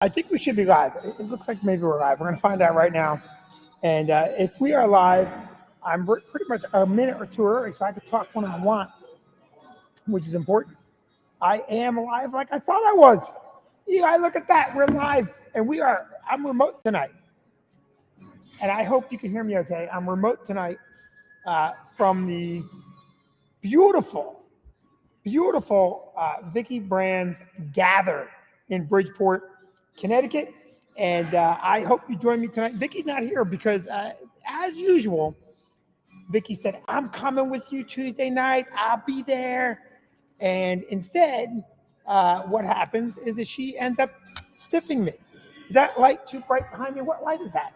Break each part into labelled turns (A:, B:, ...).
A: I think we should be live. It looks like maybe we're live. We're going to find out right now. And if we are live, I'm pretty much a minute or two early, so I can talk when I want, which is important. I am live like I thought I was. Eli, look at that. We're live, and I'm remote tonight. And I hope you can hear me okay. I'm remote tonight from the beautiful, beautiful Vicky Brands Gather in Bridgeport, Connecticut. And I hope you join me tonight. Vicky's not here because, as usual, Vicky said, I'm coming with you Tuesday night. I'll be there. And instead, what happens is that she ends up stiffing me. Is that light too bright behind me? What light is that?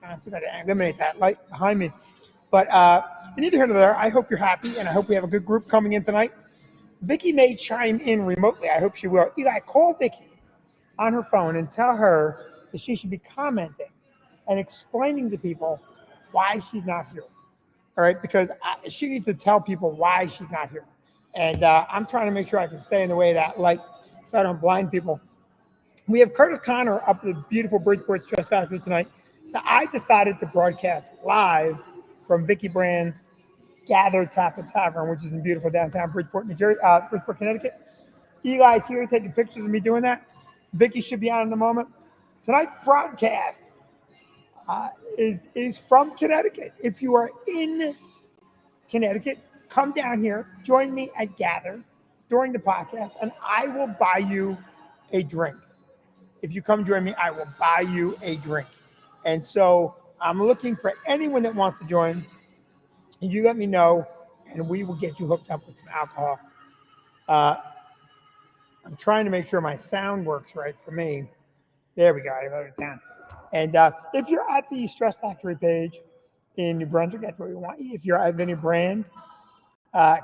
A: I still got to eliminate that light behind me. But neither here nor there. I hope you're happy, and I hope we have a good group coming in tonight. Vicky may chime in remotely. I hope she will. Eli, call Vicky on her phone and tell her that she should be commenting and explaining to people why she's not here. All right, because she needs to tell people why she's not here. And I'm trying to make sure I can stay in the way of that light so I don't blind people. We have Curtis Connor up at the beautiful Bridgeport Stress Factory tonight. So I decided to broadcast live from Vicky Brand's Gather Tap and Tavern, which is in beautiful downtown Bridgeport, Bridgeport, Connecticut. Eli's here taking pictures of me doing that. Vicky should be on in a moment. Tonight's broadcast is from Connecticut. If you are in Connecticut, come down here, join me at Gather during the podcast, and I will buy you a drink. If you come join me, I will buy you a drink. And so I'm looking for anyone that wants to join. And you let me know, and we will get you hooked up with some alcohol. I'm trying to make sure my sound works right for me. There we go. I wrote it down. And if you're at the Stress Factory page in New Brunswick, that's what we want. If you're at Vinny Brand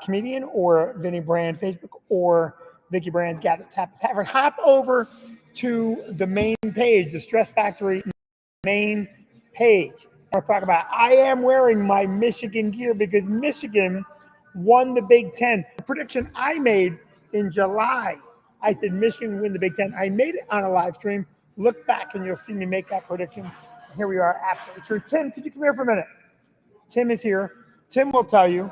A: comedian or Vinny Brand Facebook or Vicky Brand's Gather Tap Tavern, hop over to the main page, the Stress Factory main page. I'll talk about I am wearing my Michigan gear because Michigan won the Big Ten. The prediction I made in July, I said Michigan would win the Big Ten. I made it on a live stream. Look back and you'll see me make that prediction. Here we are, absolutely true. Tim, could you come here for a minute? Tim is here. Tim will tell you.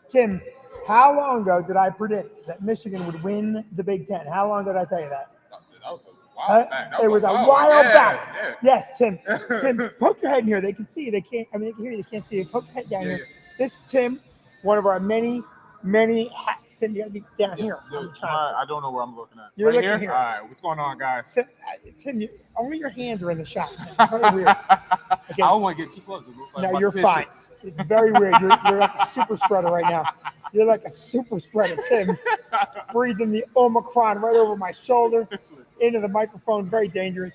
A: Tim, how long ago did I predict that Michigan would win the Big Ten? How long did I tell you that?
B: That was a while back.
A: It was a while back. Yeah. Yes, Tim. Tim, poke your head in here. They can see you. They can't. I mean, they can hear you. They can't see you. Poke your head down here. This is Tim, one of our many. Tim, you got to be down here.
B: I don't know where I'm looking at.
A: You're right looking here.
B: All right, what's going on, guys?
A: Tim, only your hands are in the shot. It's very weird.
B: Okay. I don't want to get too close. It looks like
A: no, you're fine. It's very weird. You're like a super spreader right now. You're like a super spreader, Tim. Breathing the Omicron right over my shoulder into the microphone. Very dangerous.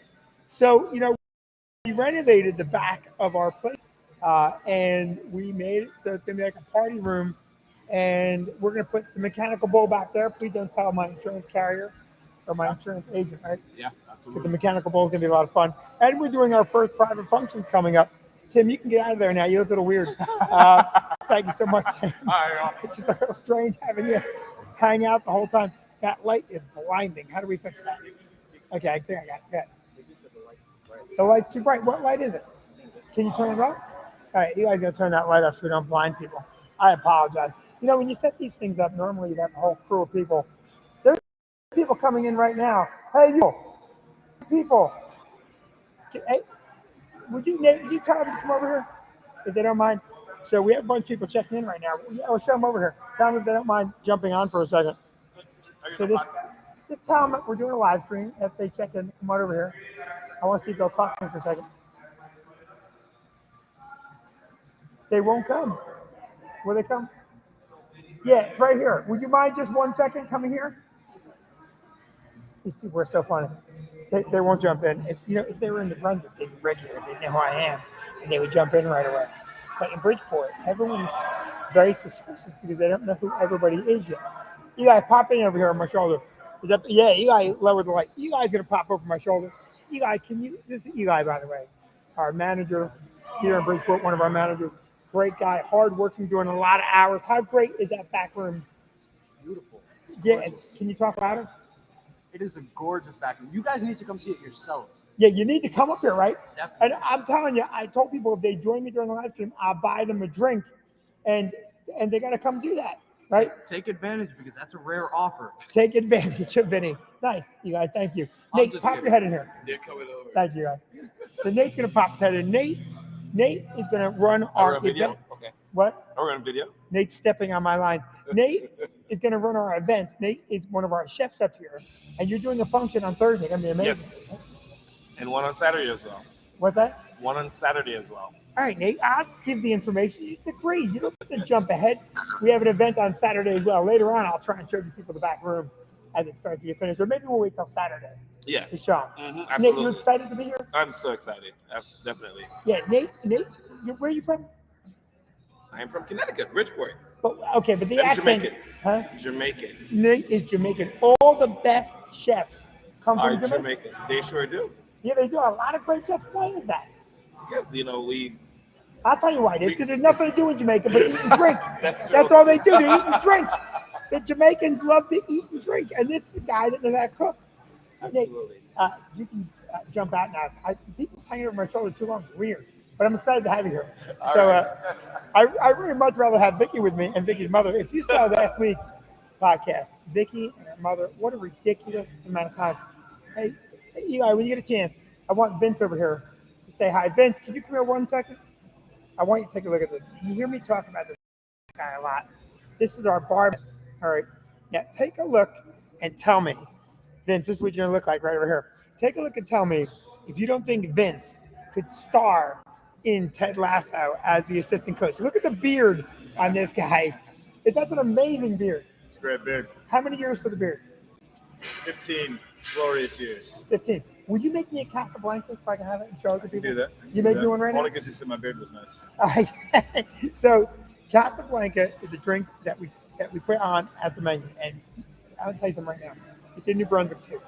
A: So, we renovated the back of our place and we made it so it's going to be like a party room. And we're going to put the mechanical bull back there. Please don't tell my insurance carrier or my insurance agent, right?
B: Yeah, absolutely.
A: But the mechanical bull is going to be a lot of fun. And we're doing our first private functions coming up. Tim, you can get out of there now. You look a little weird. Thank you so much, Tim. It's just a little strange having you hang out the whole time. That light is blinding. How do we fix that? Okay, I think I got it. The light's too bright. What light is it? Can you turn it off? All right, Eli's going to turn that light off so we don't blind people. I apologize. When you set these things up, normally you have a whole crew of people. There's people coming in right now. Hey, you people. Hey, would you tell them to come over here if they don't mind? So we have a bunch of people checking in right now. I'll show them over here. Tell them if they don't mind jumping on for a second. So just tell them that we're doing a live stream. If they check in, come on over here. I want to see if they'll talk to me for a second. They won't come. Will they come? Yeah, it's right here. Would you mind just 1 second coming here? These people are so funny. They won't jump in. If they were in the Brunswick, they'd be regular. They'd know who I am, and they would jump in right away. But in Bridgeport, everyone's very suspicious because they don't know who everybody is yet. Eli, pop in over here on my shoulder. Yeah, Eli lowered the light. Eli's going to pop over my shoulder. Eli, this is Eli, by the way, our manager here in Bridgeport, one of our managers. Great guy, hardworking, doing a lot of hours. How great is that back room?
B: It's beautiful.
A: Yeah, can you talk louder?
C: It is a gorgeous back room. You guys need to come see it yourselves.
A: Yeah, you need to come up here, right?
C: Definitely.
A: And I'm telling you, I told people if they join me during the live stream, I'll buy them a drink, and they got to come do that, right?
C: Take advantage because that's a rare offer.
A: Take advantage of Vinny. Nice, you guys. Thank you.
B: I'm
A: Nate,
B: just
A: pop
B: kidding.
A: your head in here.
B: They're coming over.
A: Thank you, guys. So Nate's gonna pop his head in. Nate is gonna run
B: Are
A: our
B: we on video?
A: event.
B: Okay.
A: What?
B: Are we on video?
A: Nate's stepping on my line. Nate is going to run our event. Nate is one of our chefs up here, and you're doing a function on Thursday. It's going to be amazing.
D: Yes. And one on Saturday as well.
A: What's that?
D: One on Saturday as well.
A: All right, Nate, I'll give the information. It's agree. You don't have to jump ahead. We have an event on Saturday as well. Later on, I'll try and show you people the back room as it starts to get finished. Or maybe we'll wait till Saturday
D: Yeah.
A: to show 'em. Nate,
D: Absolutely.
A: you excited to be here?
D: I'm so excited. Definitely.
A: Yeah, Nate, where are you from?
D: I'm from Connecticut, Bridgeport.
A: But the
D: I'm
A: accent.
D: Jamaican.
A: Huh?
D: Jamaican.
A: Nate is Jamaican. All the best chefs come
D: Are
A: from Jamaica.
D: Jamaican. They sure do.
A: Yeah, they do. A lot of great chefs. Why is that?
D: Because, we
A: I'll tell you why it is, because there's nothing to do in Jamaica but eat and drink.
D: That's true.
A: That's all they do. They eat and drink. The Jamaicans love to eat and drink, and this is the guy that knows how to cook. Nate,
D: Absolutely.
A: you can jump out now. People's hanging over my shoulder too long. Weird. But I'm excited to have you here. I really much rather have Vicky with me and Vicky's mother. If you saw last week's podcast, Vicky and her mother, what a ridiculous amount of time. Hey, Eli, when you get a chance, I want Vince over here to say hi. Vince, can you come here 1 second? I want you to take a look at this. You hear me talk about this guy a lot. This is our bar. All right. Now take a look and tell me, Vince, this is what you're going to look like right over here. Take a look and tell me if you don't think Vince could star in Ted Lasso as the assistant coach. Look at the beard on this guy. That's an amazing beard.
E: It's a great beard.
A: How many years for the beard?
E: 15 glorious years.
A: 15. Will you make me a Casablanca so I can have it and show it to people?
E: Do that.
A: You make me one right now?
E: Only because you said my beard was nice.
A: So Casablanca is a drink that we put on at the menu, and I'll tell you something right now. It's in New Brunswick too.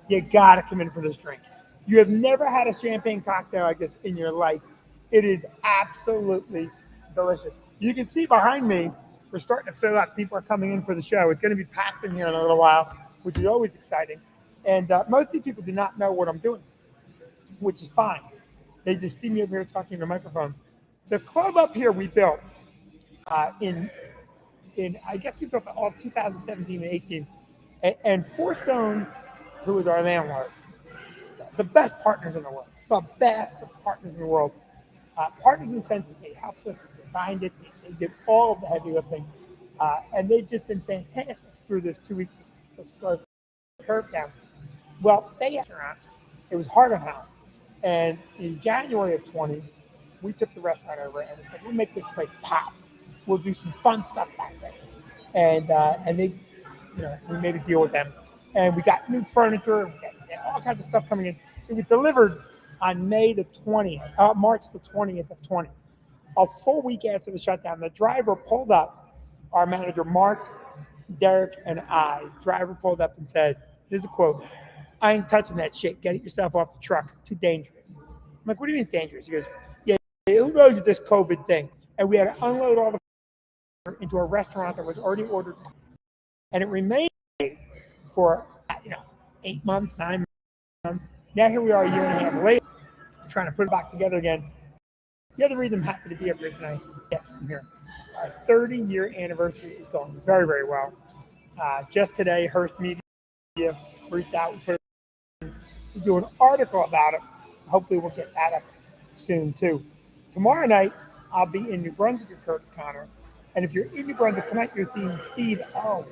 A: You gotta come in for this drink. You have never had a champagne cocktail like this in your life. It is absolutely delicious. You can see behind me, we're starting to fill up. People are coming in for the show. It's going to be packed in here in a little while, which is always exciting. And most of these people do not know what I'm doing, which is fine. They just see me over here talking to the microphone. The club up here we built in I guess we built it all of 2017 and 18. And Four Stone, who is our landlord, the best partners in the world, partners in the sense that they helped us, designed it, they did all of the heavy lifting, and they've just been fantastic through this 2 weeks to slow the curve down. Well, it was Hardin House, and in January of 20, we took the restaurant over and we said, we'll make this place pop. We'll do some fun stuff back there. And they, we made a deal with them, and we got new furniture, we got all kinds of stuff coming in. It was delivered on March the 20th of 20. A full week after the shutdown, the driver pulled up, our manager, Mark, Derek, and I. The driver pulled up and said, here's a quote, "I ain't touching that shit. Get it yourself off the truck. Too dangerous." I'm like, "What do you mean dangerous?" He goes, "Yeah, who knows with this COVID thing?" And we had to unload all the into a restaurant that was already ordered. And it remained for, 8 months, 9 months. Now here we are a year and a half later, trying to put it back together again. The other reason I'm happy to be up here tonight, yes, I'm here. Our 30-year anniversary is going very, very well. Just today, Hearst Media reached out and we'll do an article about it. Hopefully we'll get that up soon too. Tomorrow night, I'll be in New Brunswick at Kurt's Corner. And if you're in New Brunswick tonight, you're seeing Steve O,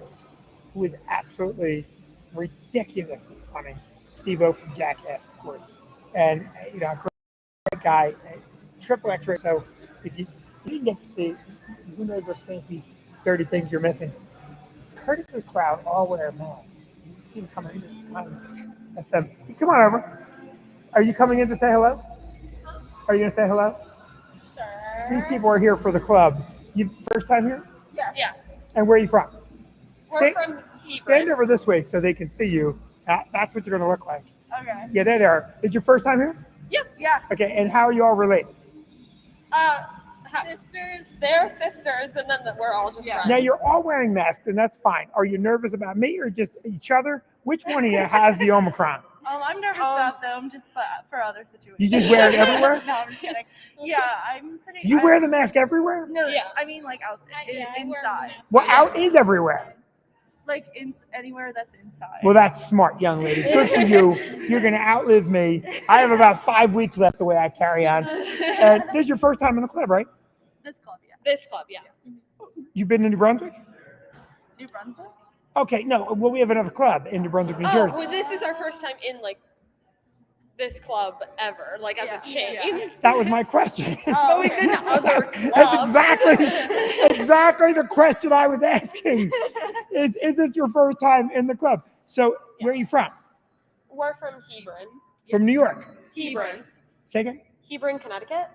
A: who is absolutely ridiculously funny. Steve O from Jackass, of course. And, a great guy, triple X-ray. So if you didn't get to see, who knows what fancy, dirty things you're missing. Curtis's crowd all wear masks. You see them coming in. Come on over. Are you coming in to say hello? Are you going to say hello?
F: Sure.
A: These people are here for the club. You first time here?
F: Yeah.
A: And where are you from?
F: We're from Hebron.
A: Stand over this way so they can see you. That's what you're going to look like.
F: Okay.
A: Yeah, there they are. Is your first time here?
F: Yep. Yeah.
A: Okay, and how are you all related?
F: Sisters. They're sisters, and then we're all just friends.
A: Now, you're all wearing masks, and that's fine. Are you nervous about me or just each other? Which one of you has the Omicron?
G: I'm nervous about them, just for other situations.
A: You just wear it everywhere?
G: No, I'm just kidding. Yeah, I'm pretty.
A: You wear the mask everywhere?
G: No,
F: Yeah.
G: I mean like out
F: I wear a
G: inside.
F: mask.
A: Well, out is everywhere.
G: Like anywhere that's inside.
A: Well, that's smart, young lady. Good for you. You're going to outlive me. I have about 5 weeks left the way I carry on. And this is your first time in the club, right?
G: This club, yeah.
F: This club, yeah.
A: You've been to New Brunswick?
G: New Brunswick.
A: Okay, no. Well, we have another club in New Brunswick, New
F: Oh,
A: Jersey.
F: well, this is our first time in like this club ever, like as
G: Yeah.
F: a chain.
G: Yeah.
A: That was my question.
F: But we've been to other clubs.
A: That's exactly the question I was asking. Is this your first time in the club? So where are you from?
F: We're from Hebron.
A: From New York.
F: Hebron.
A: Say again?
F: Hebron, Connecticut.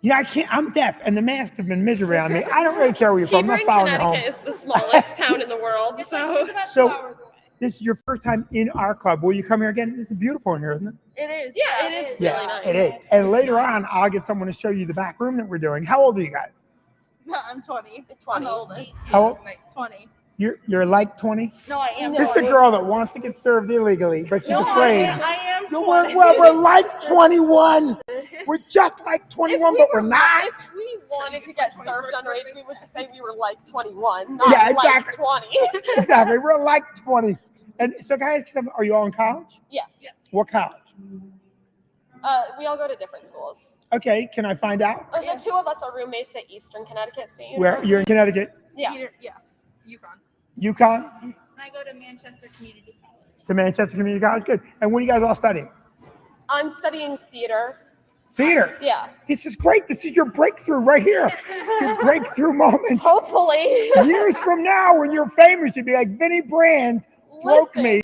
A: You know, I can't. I'm deaf, and the masks have been miserable on me. I don't really care where you're from. I'm
F: Hebron,
A: not following you home.
F: Connecticut is the smallest town in the world. So
A: So this is your first time in our club. Will you come here again? This is beautiful in here, isn't it?
G: It is.
F: yeah, it is really
A: Yeah,
F: nice.
A: it is. And later on, I'll get someone to show you the back room that we're doing. How old are you guys?
G: No, I'm 20.
F: 20.
G: I'm the oldest.
A: How old?
G: 20.
A: You're like 20.
G: No, I am.
A: This is a
G: 20.
A: girl that wants to get served illegally, but she's
G: No,
A: afraid.
G: I am
A: Yo,
G: 20.
A: we're like 21. We're just like 21, but we're not.
F: If we wanted to get served underage, we would say we were like 21, not
A: Yeah,
F: like
A: exactly.
F: 20.
A: Exactly. We're like 20. And so, guys, are you all in college?
F: Yes.
A: What college?
F: We all go to different schools.
A: Okay, can I find out?
F: The two of us are roommates at Eastern Connecticut State
A: Where
F: University.
A: you're in Connecticut,
F: Yeah.
G: Yeah. Yukon.
A: UConn,
G: I go to Manchester Community College.
A: to Manchester Community College. Good. And what are you guys all studying?
F: I'm studying theater.
A: Theater.
F: Yeah.
A: This is great. This is your breakthrough right here. Your breakthrough moment.
F: Hopefully.
A: Years from now, when you're famous, you'll be like, Vinnie Brand broke me.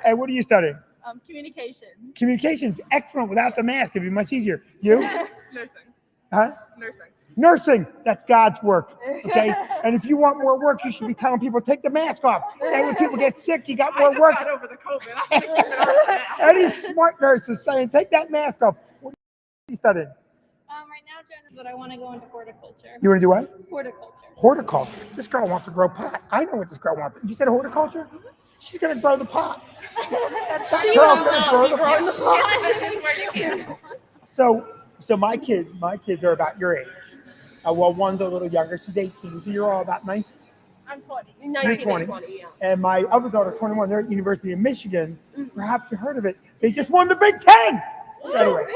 A: And what are you studying?
G: Communications.
A: Communications. Excellent. Without the mask, it'd be much easier. You?
G: Nursing.
A: Huh?
G: Nursing.
A: Nursing. That's God's work. Okay? And if you want more work, you should be telling people, take the mask off. And when people get sick, you got more work.
G: got over the COVID. I'm gonna keep it on now.
A: Any smart nurse is saying, take that mask off. What are you studying?
H: Right now, Jen, but I want to go into horticulture.
A: You want to do what?
H: Horticulture.
A: Horticulture. This girl wants to grow pot. I know what this girl wants. You said horticulture? She's going to grow the pot. That
F: She
A: girl's
F: will
A: gonna
F: not
A: grow
F: be
A: the
F: growing the
A: pot.
F: pot.
G: This is where you can.
A: So my kids are about your age. Well, one's a little younger. She's 18. So you're all about 19.
G: I'm 20.
F: 19
A: 20.
F: and 20, yeah.
A: And my other daughter, 21, they're at University of Michigan. Perhaps you heard of it. They just won the Big Ten. So anyway,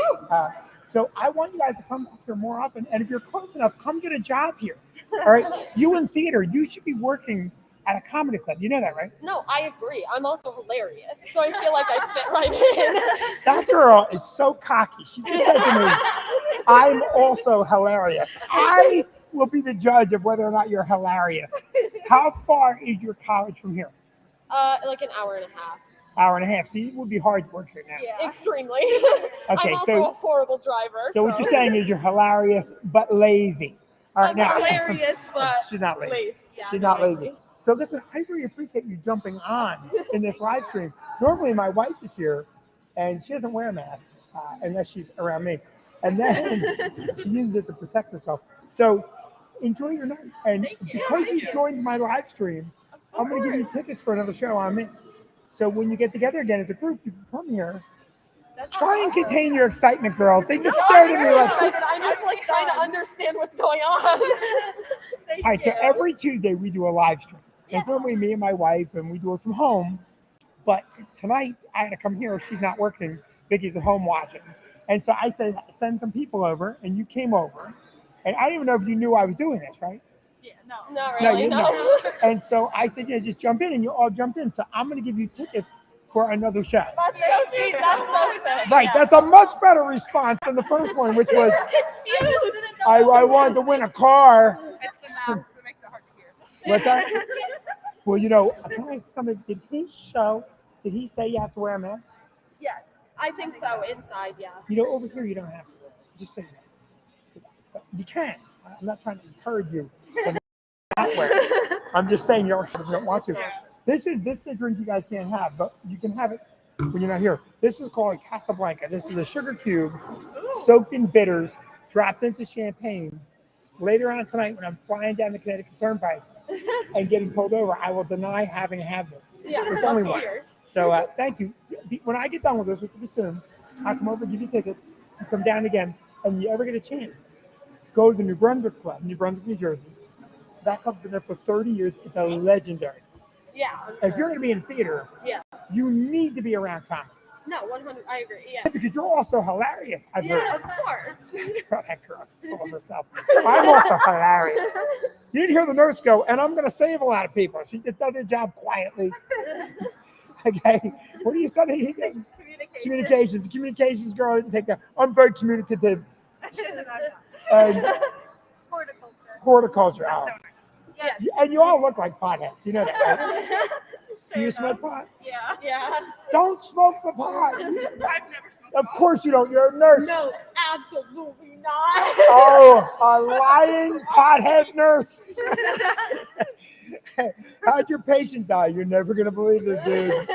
A: so I want you guys to come up here more often. And if you're close enough, come get a job here. All right. You in theater, you should be working at a comedy club. You know that, right?
F: No, I agree. I'm also hilarious, so I feel like I fit right in.
A: That girl is so cocky. She just said to me, I'm also hilarious. I will be the judge of whether or not you're hilarious. How far is your college from here?
F: Like an hour and a half.
A: Hour and a half. See, it would be hard to work here now.
G: Yeah.
F: Extremely.
A: Okay,
F: I'm also
A: so
F: a horrible driver.
A: so what you're saying is you're hilarious but lazy. All right,
F: I'm
A: now
F: hilarious, but
A: she's not lazy.
F: lazy. Yeah,
A: She's not lazy. So listen, I really appreciate you jumping on in this live stream. Normally, my wife is here, and she doesn't wear a mask unless she's around me, and then she uses it to protect herself. So enjoy your night, and because you joined my live stream, I'm going to give you tickets for another show I'm in. So when you get together again as a group, you can come here. Try and contain your excitement, girls. They just stared at me like.
F: I'm just like trying to understand what's going on.
A: All right, so every Tuesday we do a live stream. It's normally me and my wife, and we do it from home. But tonight I had to come here. She's not working. Vicky's at home watching. And so I said, send some people over, and you came over. And I didn't even know if you knew I was doing this, right?
G: Yeah, no.
F: Not
A: No,
F: really,
A: you
F: no.
A: know. And so I said, yeah, just jump in, and you all jumped in. So I'm going to give you tickets for another show.
F: That's so sweet. That's so sick.
A: Right, that's a much better response than the first one, which was I wanted to win a car.
G: It's the mask that makes it hard to hear.
A: What's that? Well, you know, can I ask something? Did he say you have to wear a mask?
G: Yes.
F: I think so. Inside, yeah.
A: You know, over here you don't have to wear it. Just say that. But you can. I'm not trying to encourage you to not wear it. I'm just saying you don't want to. This is a drink you guys can't have, but you can have it when you're not here. This is called Casablanca. This is a sugar cube soaked in bitters, dropped into champagne. Later on tonight, when I'm flying down the Connecticut Turnpike and getting pulled over, I will deny having had this.
F: Yeah,
A: It's only
F: that's
A: one.
F: weird.
A: So thank you. When I get done with this, which will be soon, I'll come over, give you a ticket, you come down again, and you ever get a chance, go to the New Brunswick Club, New Brunswick, New Jersey. That club's been there for 30 years. It's a legendary.
F: Yeah.
A: If you're going to be in theater,
F: Yeah.
A: you need to be around comedy.
F: No, 100. I agree. Yeah.
A: Because you're also hilarious. I've
F: Yeah,
A: heard.
F: of course.
A: That girl's full of herself. I'm also hilarious. You didn't hear the nurse go, and I'm going to save a lot of people. She just does her job quietly. Okay. What are you studying again?
G: Communication.
A: Communications girl didn't take that. I'm very communicative. And
G: Horticulture.
A: horticulture. Oh.
G: Yeah.
A: And you all look like potheads. You know that, right? Do you smoke pot?
G: Yeah.
F: Yeah.
A: Don't smoke the pot.
G: I've never smoked.
A: Of course you don't. You're a nurse.
F: No, absolutely not.
A: Oh, a lying pothead nurse. How'd your patient die? You're never going to believe this, dude.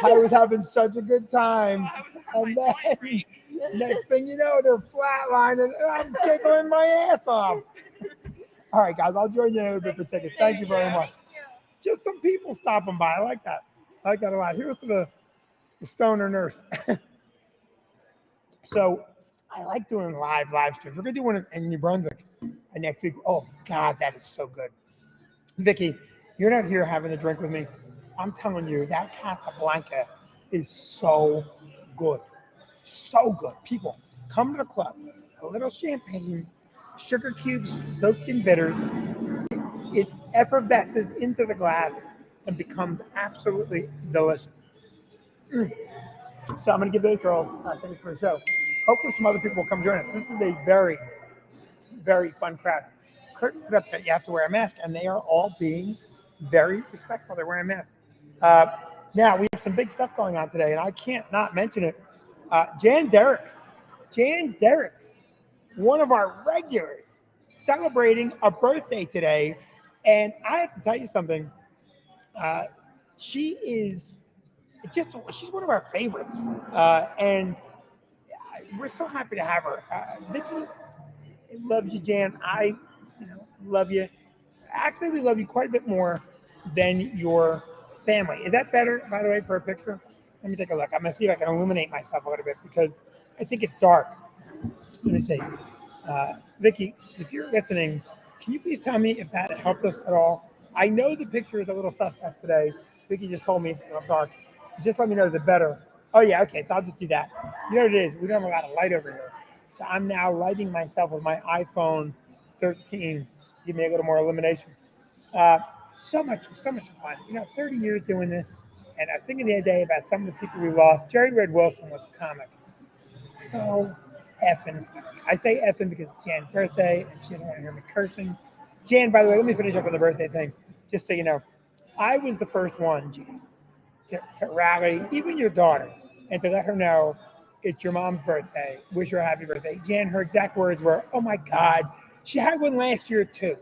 A: I was having such a good time. And then, next thing you know, they're flatlining and I'm giggling my ass off. All right, guys, I'll join you in a little bit for tickets. Thank you very much. Just some people stopping by. I like that. I like that a lot. Here's to the stoner nurse. So I like doing live streams. We're going to do one in New Brunswick next week. Oh, God, that is so good. Vicky, you're not here having a drink with me. I'm telling you, that Casablanca is so good. So good. People, come to the club. A little champagne, sugar cubes soaked in bitters. It effervesces into the glass and becomes absolutely delicious. So I'm going to give those girls tickets for the show. Hopefully some other people will come join us. This is a very, very fun crowd. Kurt put up that you have to wear a mask, and they are all being very respectful. They're wearing masks. Now, we have some big stuff going on today, and I can't not mention it. Jan Derricks, one of our regulars, celebrating a birthday today. And I have to tell you something. She's one of our favorites. And we're so happy to have her. Vicky loves you, Jan. I love you. Actually, we love you quite a bit more than your family. Is that better, by the way, for a picture? Let me take a look. I'm going to see if I can illuminate myself a little bit because I think it's dark. Let me see. Vicky, if you're listening, can you please tell me if that helps us at all? I know the picture is a little suspect today. Vicky just told me it's a little dark. Just let me know the better. Oh, yeah, okay, so I'll just do that. You know what it is? We don't have a lot of light over here. So I'm now lighting myself with my iPhone 13. Give me a little more illumination. So much fun. 30 years doing this. And I was thinking the other day about some of the people we lost. Jerry Red Wilson was a comic. So effing funny. I say effing because it's Jan's birthday and she doesn't want to hear me cursing. Jan, by the way, let me finish up with the birthday thing. Just so you know, I was the first one, Jan, to rally even your daughter and to let her know it's your mom's birthday. Wish her a happy birthday. Jan, her exact words were, "Oh my God, she had one last year too."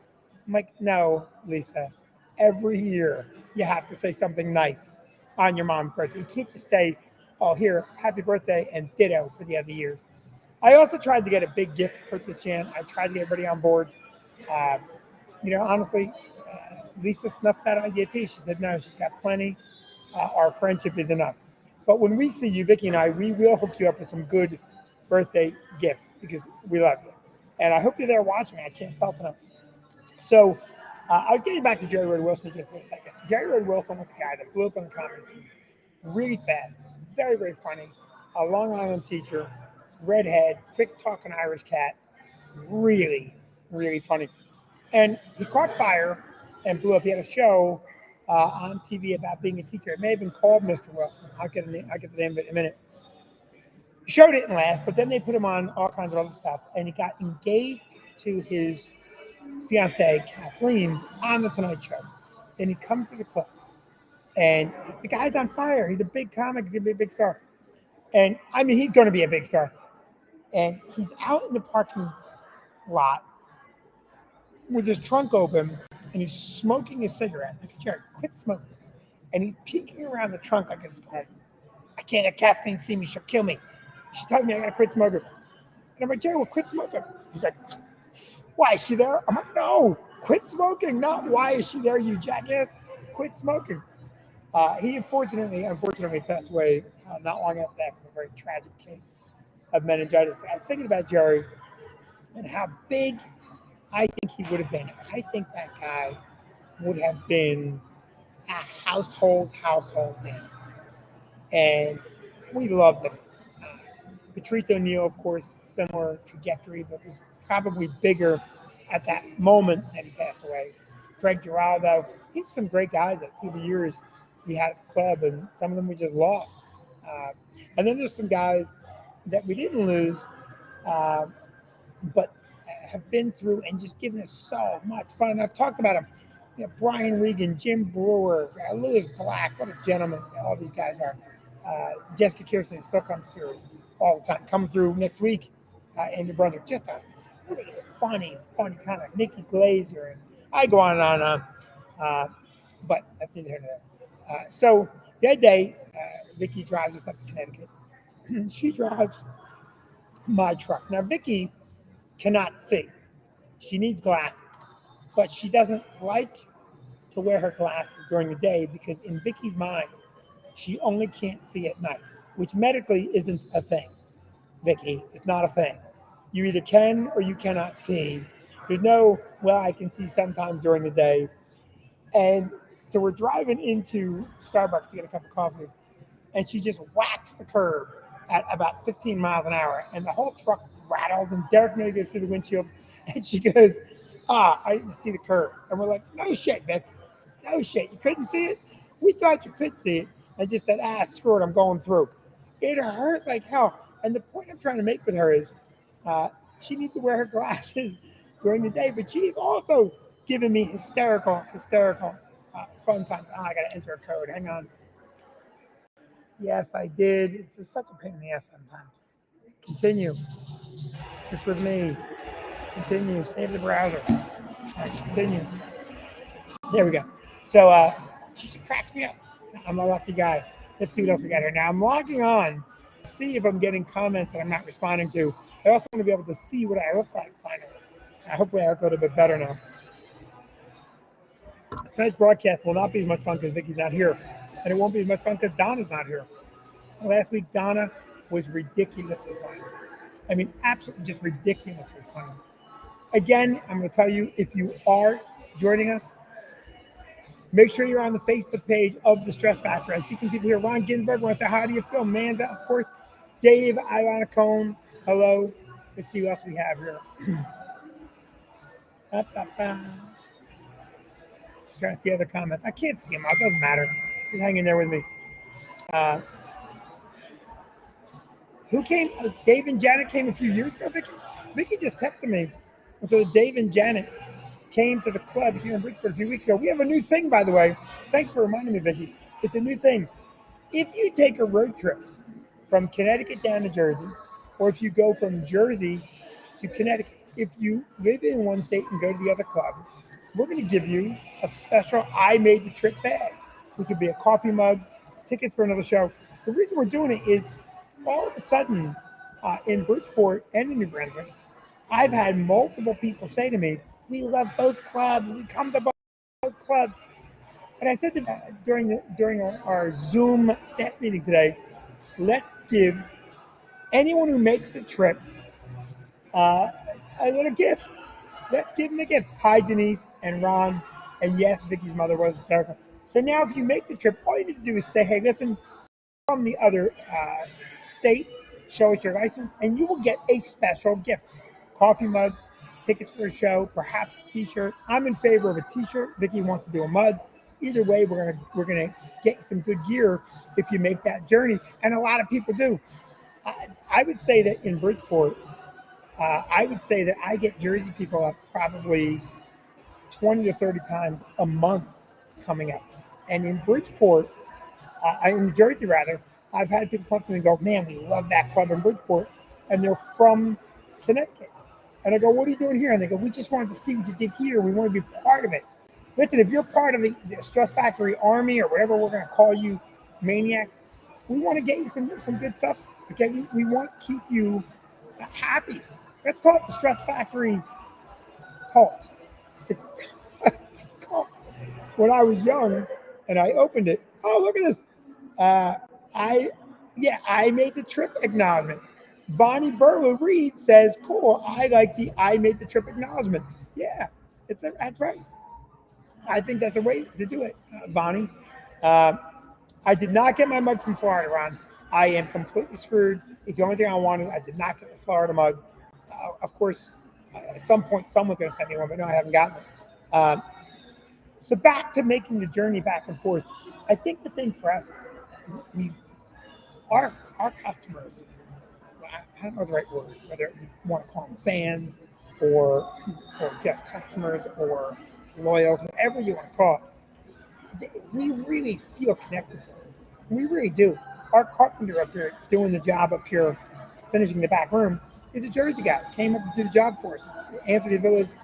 A: I'm like, no, Lisa, every year you have to say something nice on your mom's birthday. You can't just say, "Oh, here, happy birthday," and ditto for the other years. I also tried to get a big gift purchase, Jan. I tried to get everybody on board. Honestly, Lisa snuffed that idea too. She said, no, she's got plenty. Our friendship is enough. But when we see you, Vicky and I, we will hook you up with some good birthday gifts because we love you. And I hope you're there watching. I can't tell tonight. So I'll get you back to Jerry Red Wilson just for a second. Jerry Red Wilson was a guy that blew up on the comedy scene really fast, very, very funny, a Long Island teacher, redhead, quick talking Irish cat, really, really funny. And he caught fire and blew up. He had a show on TV about being a teacher. It may have been called Mr. Wilson. I'll get the name of it in a minute. The show didn't last, but then they put him on all kinds of other stuff, and he got engaged to his fiancee, Kathleen, on The Tonight Show. Then he comes to the club, and the guy's on fire. He's a big comic. He's going to be a big star. And, he's going to be a big star. And he's out in the parking lot with his trunk open, and he's smoking a cigarette. Like, Jared, quit smoking. And he's peeking around the trunk like it's home. I can't let Kathleen see me. She'll kill me. She told me I got to quit smoking. And I'm like, Jared, well, quit smoking. He's like, why, is she there? I'm like, no, quit smoking. Not why is she there, you jackass. Quit smoking. He unfortunately passed away not long after that from a very tragic case of meningitis. But I was thinking about Jerry and how big I think he would have been. I think that guy would have been a household name. And we loved him. Patrice O'Neill, of course, similar trajectory, but was probably bigger at that moment that he passed away. Greg Giraldo, he's some great guys that through the years we had at the club, and some of them we just lost. And then there's some guys that we didn't lose, but have been through and just given us so much fun. And I've talked about them. You know, Brian Regan, Jim Brewer, Lewis Black, what a gentleman all these guys are. Jessica Kirsten still comes through all the time. Coming through next week in New Brunswick. Just a really funny kind of Nikki Glazer. And I go on and on. But that's neither here nor there. So the other day, Vicky drives us up to Connecticut. She drives my truck. Now, Vicky cannot see. She needs glasses. But she doesn't like to wear her glasses during the day because in Vicky's mind, she only can't see at night, which medically isn't a thing. Vicky, it's not a thing. You either can or you cannot see. There's no, well, I can see sometimes during the day. And so we're driving into Starbucks to get a cup of coffee, and she just whacks the curb at about 15 miles an hour, and the whole truck rattles, and Derek May goes through the windshield, and she goes, I didn't see the curb. And we're like, no shit, Vic. No shit. You couldn't see it? We thought you could see it. And just said, screw it, I'm going through. It hurt like hell. And the point I'm trying to make with her is she needs to wear her glasses during the day, but she's also giving me hysterical fun time. I got to enter a code. Hang on. Yes, I did. It's just such a pain in the ass sometimes. Continue. Just with me. Continue. Save the browser. All right, continue. There we go. So she just cracks me up. I'm a lucky guy. Let's see what else we got here. Now I'm logging on to see if I'm getting comments that I'm not responding to. I also want to be able to see what I look like finally. Hopefully I look a little bit better now. Tonight's broadcast will not be as much fun because Vicky's not here. And it won't be as much fun because Donna's not here. Last week, Donna was ridiculously funny. I mean, absolutely just ridiculously funny. Again, I'm going to tell you, if you are joining us, make sure you're on the Facebook page of The Stress Factor. I see some people here. Ron Ginsberg wants to say, how do you feel? Manda, of course. Dave Ivanacone, hello. Let's see what else we have here. Trying to see other comments. I can't see them all. It doesn't matter. Just hang in there with me. Who came? Dave and Janet came a few years ago, Vicky? Vicky just texted me. And so Dave and Janet came to the club here in Bridgeport a few weeks ago. We have a new thing, by the way. Thanks for reminding me, Vicky. It's a new thing. If you take a road trip from Connecticut down to Jersey, or if you go from Jersey to Connecticut, if you live in one state and go to the other club, we're going to give you a special I Made the Trip bag, which could be a coffee mug, tickets for another show. The reason we're doing it is all of a sudden in Bridgeport and in New Brunswick, I've had multiple people say to me, we love both clubs. We come to both clubs. And I said that during our Zoom staff meeting today, let's give anyone who makes the trip a little gift. Let's give them a gift. Hi, Denise and Ron. And yes, Vicky's mother was hysterical. So now if you make the trip, all you need to do is say, hey, listen, from the other state, show us your license, and you will get a special gift. Coffee mug, tickets for a show, perhaps a t-shirt. I'm in favor of a t-shirt. Vicky wants to do a mug. Either way, we're gonna get some good gear if you make that journey, and a lot of people do. I would say that in Bridgeport, I would say that I get Jersey people up probably 20 to 30 times a month coming up. And in Bridgeport, in Jersey rather, I've had people come up to me and go, man, we love that club in Bridgeport. And they're from Connecticut. And I go, what are you doing here? And they go, we just wanted to see what you did here. We want to be part of it. Listen, if you're part of the Stress Factory Army or whatever we're going to call you, maniacs, we want to get you some good stuff. Okay, we want to keep you happy. Let's call it the Stress Factory cult. It's a cult. When I was young and I opened it, Oh, look at this. I made the trip acknowledgement. Vonnie Burlew Reed says, cool. I like the I made the trip acknowledgement. Yeah, that's right. I think that's a way to do it, Vonnie. I did not get my mug from Florida, Ron. I am completely screwed. It's the only thing I wanted. I did not get the Florida mug. Of course, at some point, someone's going to send me one, but no, I haven't gotten it. So back to making the journey back and forth. I think the thing for us is our customers, I don't know the right word, whether we want to call them fans or just customers or loyals, whatever you want to call it, we really feel connected to them. We really do. Our carpenter up here doing the job up here, finishing the back room, is a Jersey guy. Came up to do the job for us. Anthony Villa's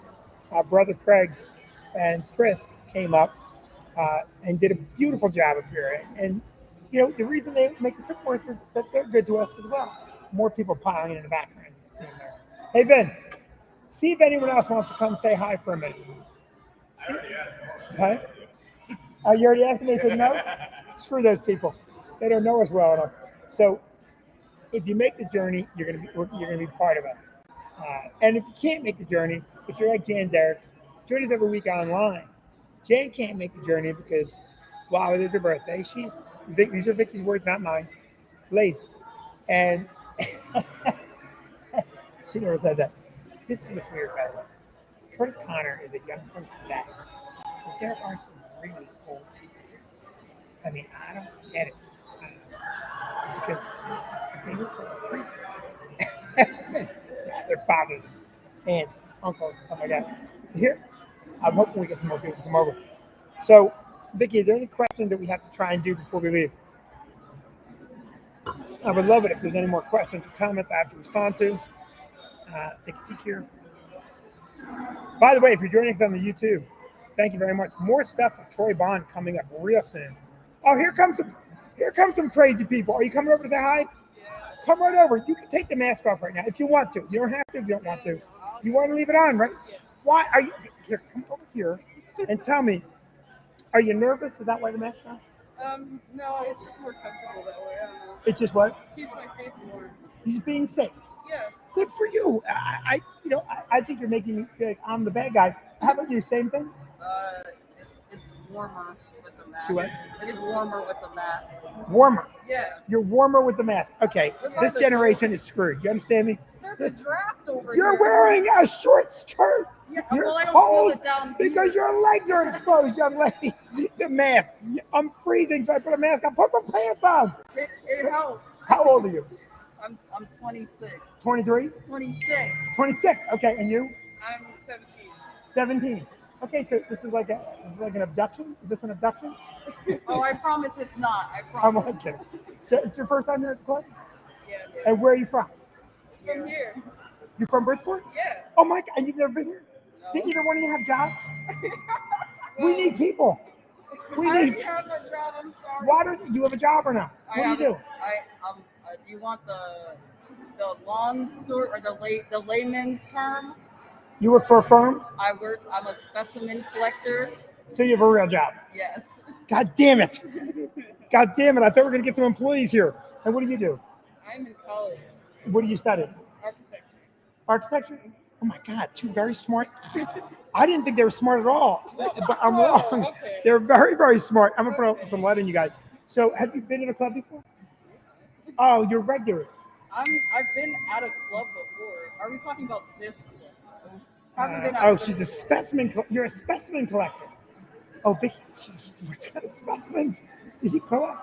A: brother Craig and Chris came up and did a beautiful job up here. And you know, the reason they make the trip for us is that they're good to us as well. More people piling in the background. You can see them there. Hey Vince, see if anyone else wants to come say hi for a minute.
E: I already asked.
A: Huh? You already asked them, they said no? Screw those people. They don't know us well enough. So if you make the journey, you're gonna be part of us. And if you can't make the journey, if you're like Jan Derricks, join us every week online. Jan can't make the journey because, wow, it is her birthday. These are Vicky's words, not mine. Lazy. And she never said that. This is what's weird, by the way. Curtis Connor is a young person dad, but there are some really old people here. I mean, I don't get it. Because they look like their fathers, aunts, uncles, stuff like that. So here, I'm hoping we get some more people to come over. So, Vicky, is there any questions that we have to try and do before we leave? I would love it if there's any more questions or comments I have to respond to. Take a peek here. By the way, if you're joining us on the YouTube, thank you very much. More stuff with Troy Bond coming up real soon. Oh, here comes some crazy people. Are you coming over to say hi? Come right over. You can take the mask off right now if you want to. You don't have to if you don't want to. You want to leave it on, right? Why are you here? Come over here and tell me. Are you nervous? Is that why the mask on?
I: No, it's just more comfortable that way. I don't know.
A: It's just what?
I: Keeps my face warm.
A: He's being safe.
I: Yeah.
A: Good for you. I think you're making me feel like I'm the bad guy. How about you? Same thing?
I: It's warmer with the mask.
A: See what?
I: It's warmer with the mask.
A: Warmer.
I: Yeah.
A: You're warmer with the mask. Okay, this generation is screwed. You understand me?
I: There's a draft over
A: You're
I: here.
A: wearing a short skirt.
I: Yeah,
A: You're
I: well, I don't
A: cold
I: feel it down
A: because
I: here.
A: your legs are exposed, young lady. The mask. I'm freezing, so I put a mask on. Put some pants on.
I: It helps.
A: How old are you?
I: I'm 26.
A: 23?
I: 26.
A: 26. Okay, and you?
I: I'm 17.
A: 17. Okay, so this is like an abduction? Is this an abduction?
I: Oh, I promise it's not. I
A: I'm
I: promise.
A: only kidding. So it's your first time here at the club?
I: Yeah.
A: And where are you from?
I: From here.
A: You from Bridgeport?
I: Yeah.
A: Oh my God, and you've never been here?
I: No.
A: Did either one of you have jobs? We need people. We
I: I
A: need.
I: already have a job. I'm sorry.
A: Why do you have a job or not? What do you do?
I: Do you want the long story or the layman's term?
A: You work for a firm,
I: I'm a specimen collector.
A: so you have a real job.
I: Yes.
A: God damn it! God damn it! I thought we were gonna get some employees here. And what do you do?
I: I'm in college.
A: What do you study?
I: Architecture.
A: Architecture? Oh my God, two very smart. I didn't think they were smart at all, but I'm
I: Whoa,
A: wrong.
I: okay.
A: They're very, very smart. I'm gonna put some light on you guys. So, have you been in a club before? Oh, you're regular.
I: I've been at a club before. Are we talking about this club though? Haven't been out
A: She's a specimen. You're a specimen collector. Oh, Vicky, what kind of specimens did you collect?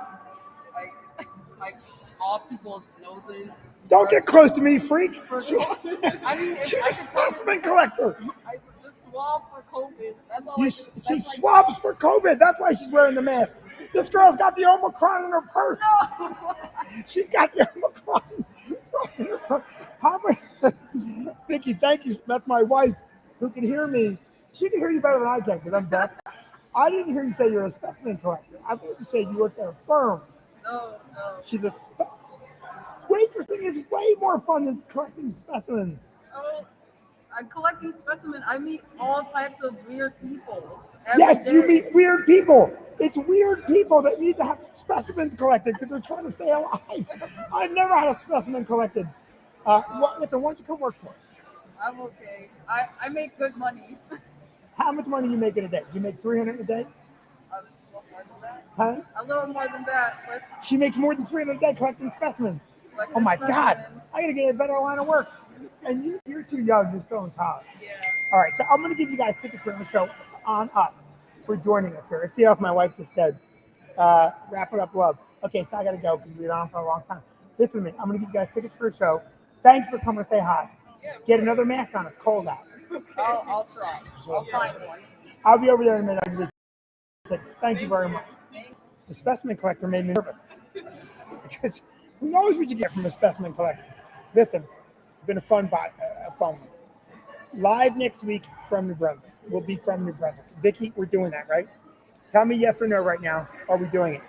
I: Like all people's noses.
A: Don't get close to me, freak.
I: I mean,
A: She's
I: I
A: a
I: can tell you,
A: specimen collector.
I: I just swab for COVID. That's all.
A: She swabs for COVID. That's why she's wearing the mask. This girl's got the Omicron in her purse.
I: No.
A: She's got the Omicron. How many? Vicky, thank you. That's my wife who can hear me. She can hear you better than I can because I'm deaf. I didn't hear you say you're a specimen collector. I thought you said you worked at a firm.
I: No.
A: She's a waitressing is way more fun than collecting specimens.
I: Oh, I'm collecting specimen. I meet all types of weird people,
A: Yes, you
I: day.
A: meet weird people. It's weird people that need to have specimens collected because they're trying to stay alive. I've never had a specimen collected. Listen, why don't you come work for us?
I: I'm okay. I make good money.
A: How much money you make in a day? You make $300 a day?
I: A little more than that.
A: Huh?
I: A little more than that. But
A: She makes more than $300 a day collecting specimens.
I: like
A: Oh my
I: this
A: God!
I: specimen.
A: I gotta get a better line of work. And you're too young. You're still in college.
I: Yeah.
A: All right, so I'm gonna give you guys tickets for the show on us for joining us here. Let's see if my wife just said, wrap it up, love. Okay, so I gotta go because we've been on for a long time. Listen to me. I'm gonna give you guys tickets for a show. Thanks for coming to say hi. Get another mask on. It's cold out.
I: I'll try. I'll find one.
A: I'll be over there in a minute. I'll give you a ticket. Thank you very much. The specimen collector made me nervous because who knows what you get from a specimen collector. Listen, it's been a fun one. Live next week from New Brunswick. We'll be from New Brunswick. Vicky, we're doing that, right? Tell me yes or no right now. Are we doing it?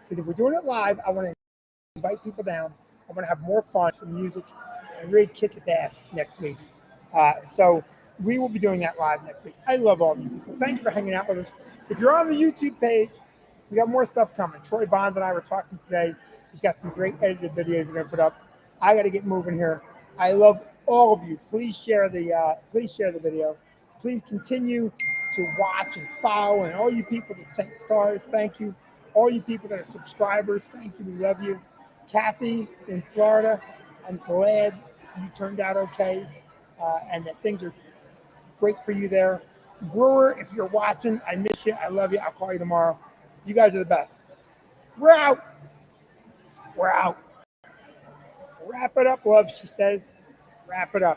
A: Because if we're doing it live, I want to invite people down. I want to have more fun, some music, and really kick its ass next week. So we will be doing that live next week. I love all of you people. Thank you for hanging out with us. If you're on the YouTube page, we got more stuff coming. Troy Bonds and I were talking today. He's got some great edited videos we're going to put up. I got to get moving here. I love all of you. Please share the video. Please continue to watch and follow. And all you people that sent stars, thank you. All you people that are subscribers, thank you. We love you. Kathy in Florida, I'm glad you turned out okay and that things are great for you there. Brewer, if you're watching, I miss you. I love you. I'll call you tomorrow. You guys are the best. We're out. We're out. Wrap it up, love, she says. Wrap it up.